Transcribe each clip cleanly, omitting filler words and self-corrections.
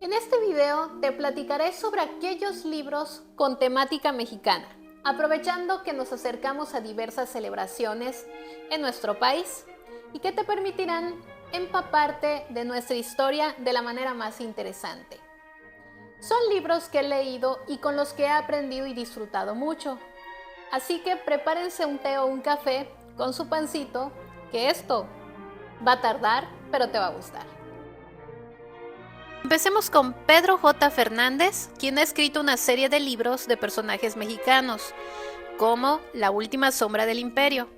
En este video te platicaré sobre aquellos libros con temática mexicana, aprovechando que nos acercamos a diversas celebraciones en nuestro país y que te permitirán empaparte de nuestra historia de la manera más interesante. Son libros que he leído y con los que he aprendido y disfrutado mucho, así que prepárense un té o un café con su pancito, que esto va a tardar, pero te va a gustar. Empecemos con Pedro J. Fernández, quien ha escrito una serie de libros de personajes mexicanos, como La última sombra del imperio.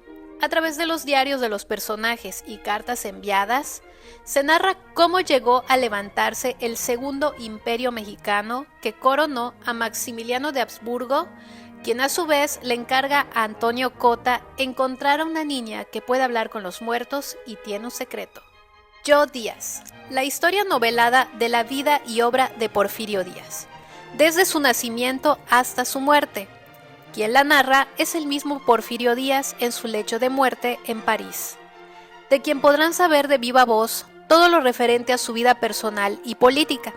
A través de los diarios de los personajes y cartas enviadas, se narra cómo llegó a levantarse el segundo imperio mexicano que coronó a Maximiliano de Habsburgo, quien a su vez le encarga a Antonio Cota encontrar a una niña que puede hablar con los muertos y tiene un secreto. Yo Díaz, la historia novelada de la vida y obra de Porfirio Díaz, desde su nacimiento hasta su muerte. Quien la narra es el mismo Porfirio Díaz en su lecho de muerte en París, de quien podrán saber de viva voz todo lo referente a su vida personal y política.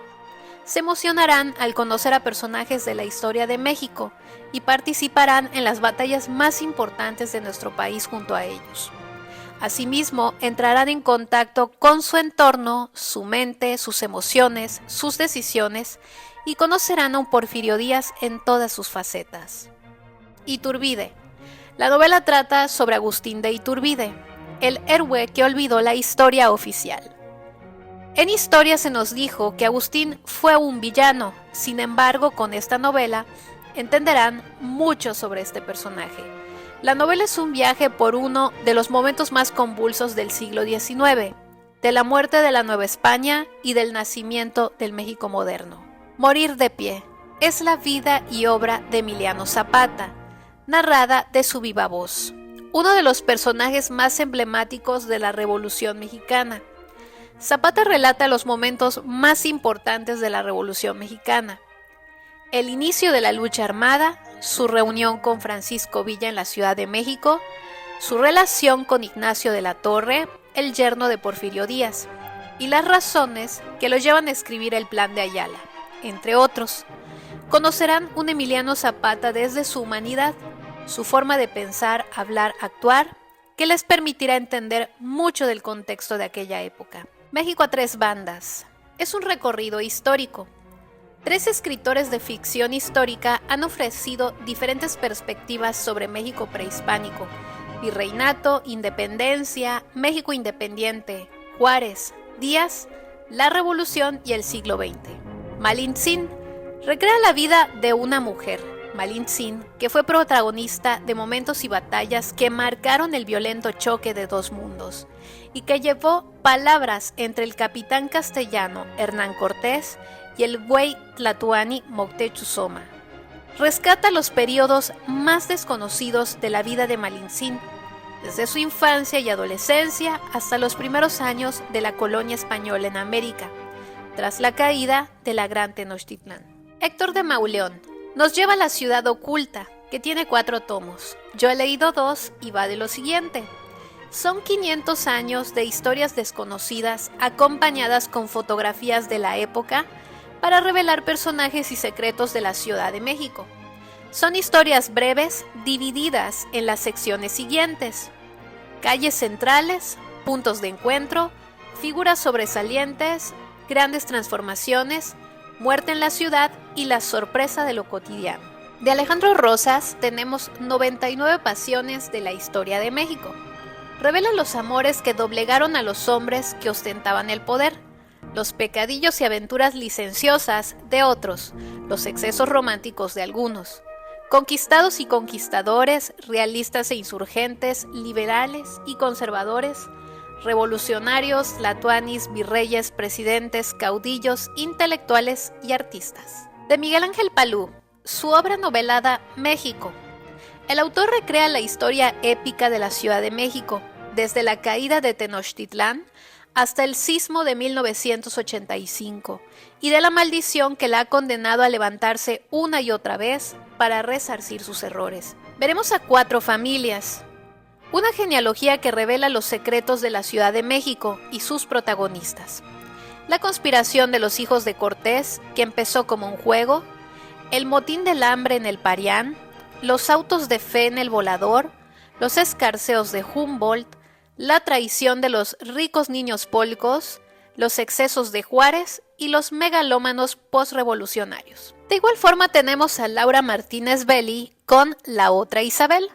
Se emocionarán al conocer a personajes de la historia de México y participarán en las batallas más importantes de nuestro país junto a ellos. Asimismo, entrarán en contacto con su entorno, su mente, sus emociones, sus decisiones y conocerán a un Porfirio Díaz en todas sus facetas. Iturbide. La novela trata sobre Agustín de Iturbide, el héroe que olvidó la historia oficial. En historia se nos dijo que Agustín fue un villano, sin embargo, con esta novela entenderán mucho sobre este personaje. La novela es un viaje por uno de los momentos más convulsos del siglo XIX, de la muerte de la Nueva España y del nacimiento del México moderno. Morir de pie es la vida y obra de Emiliano Zapata, narrada de su viva voz, uno de los personajes más emblemáticos de la Revolución Mexicana. Zapata relata los momentos más importantes de la Revolución Mexicana: el inicio de la lucha armada, su reunión con Francisco Villa en la Ciudad de México, su relación con Ignacio de la Torre, el yerno de Porfirio Díaz, y las razones que lo llevan a escribir el Plan de Ayala, entre otros. Conocerán un Emiliano Zapata desde su humanidad, su forma de pensar, hablar, actuar, que les permitirá entender mucho del contexto de aquella época. México a tres bandas. Es un recorrido histórico. 3 escritores de ficción histórica han ofrecido diferentes perspectivas sobre México prehispánico: virreinato, independencia, México independiente, Juárez, Díaz, la Revolución y el siglo XX. Malintzin recrea la vida de una mujer, Malintzin, que fue protagonista de momentos y batallas que marcaron el violento choque de dos mundos y que llevó palabras entre el capitán castellano Hernán Cortés y el buey tlatoani Moctezuma. Rescata los periodos más desconocidos de la vida de Malintzin, desde su infancia y adolescencia hasta los primeros años de la colonia española en América, tras la caída de la Gran Tenochtitlán. Héctor de Mauleón nos lleva a la ciudad oculta, que tiene 4 tomos. Yo he leído 2 y va de lo siguiente. Son 500 años de historias desconocidas acompañadas con fotografías de la época para revelar personajes y secretos de la Ciudad de México. Son historias breves divididas en las secciones siguientes: calles centrales, puntos de encuentro, figuras sobresalientes, grandes transformaciones, muerte en la ciudad y la sorpresa de lo cotidiano. De Alejandro Rosas tenemos 99 pasiones de la historia de México. Revela los amores que doblegaron a los hombres que ostentaban el poder, los pecadillos y aventuras licenciosas de otros, los excesos románticos de algunos, conquistados y conquistadores, realistas e insurgentes, liberales y conservadores, revolucionarios, tlatoanis, virreyes, presidentes, caudillos, intelectuales y artistas. De Miguel Ángel Palú, su obra novelada México. El autor recrea la historia épica de la Ciudad de México, desde la caída de Tenochtitlán hasta el sismo de 1985, y de la maldición que la ha condenado a levantarse una y otra vez para resarcir sus errores. Veremos a 4 familias, una genealogía que revela los secretos de la Ciudad de México y sus protagonistas. la conspiración de los hijos de Cortés, que empezó como un juego, el motín del hambre en el Parián, los autos de fe en el Volador, los escarceos de Humboldt, la traición de los ricos niños polcos, los excesos de Juárez y los megalómanos postrevolucionarios. De igual forma tenemos a Laura Martínez Belli con La otra Isabel.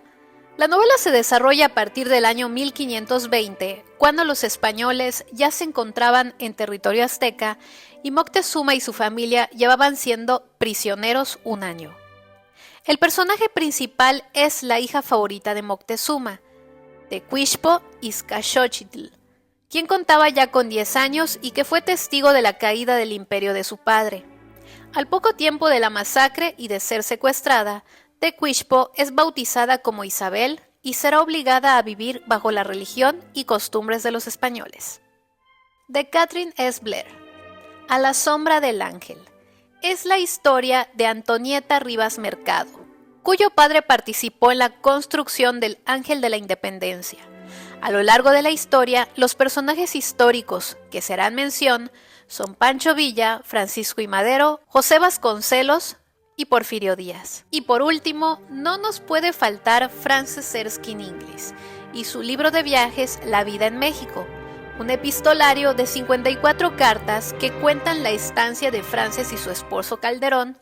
La novela se desarrolla a partir del año 1520, cuando los españoles ya se encontraban en territorio azteca y Moctezuma y su familia llevaban siendo prisioneros un año. El personaje principal es la hija favorita de Moctezuma, Tecuichpo Izcachóchitl, quien contaba ya con 10 años y que fue testigo de la caída del imperio de su padre. Al poco tiempo de la masacre y de ser secuestrada, Tecuichpo es bautizada como Isabel y será obligada a vivir bajo la religión y costumbres de los españoles. De Catherine S. Blair, A la sombra del ángel, es la historia de Antonieta Rivas Mercado, cuyo padre participó en la construcción del Ángel de la Independencia. A lo largo de la historia, los personajes históricos que se harán mención son Pancho Villa, Francisco I. Madero, José Vasconcelos y Porfirio Díaz. Y por último, no nos puede faltar Frances Erskine Inglis y su libro de viajes La vida en México, un epistolario de 54 cartas que cuentan la estancia de Frances y su esposo Calderón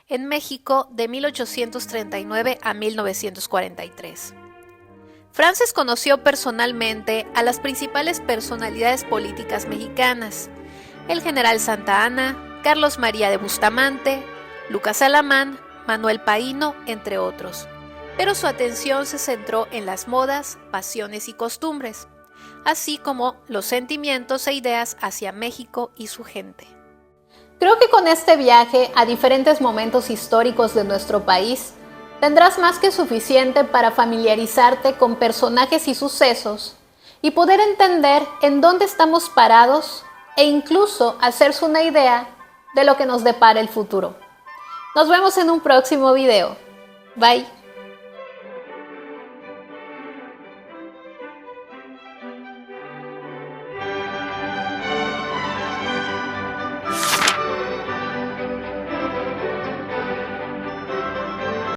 en México de 1839 a 1943. Frances conoció personalmente a las principales personalidades políticas mexicanas: el general Santa Anna, Carlos María de Bustamante, Lucas Alamán, Manuel Paíno, entre otros. Pero su atención se centró en las modas, pasiones y costumbres, así como los sentimientos e ideas hacia México y su gente. Creo que con este viaje a diferentes momentos históricos de nuestro país, tendrás más que suficiente para familiarizarte con personajes y sucesos y poder entender en dónde estamos parados e incluso hacerse una idea de lo que nos depara el futuro. Nos vemos en un próximo video. Bye.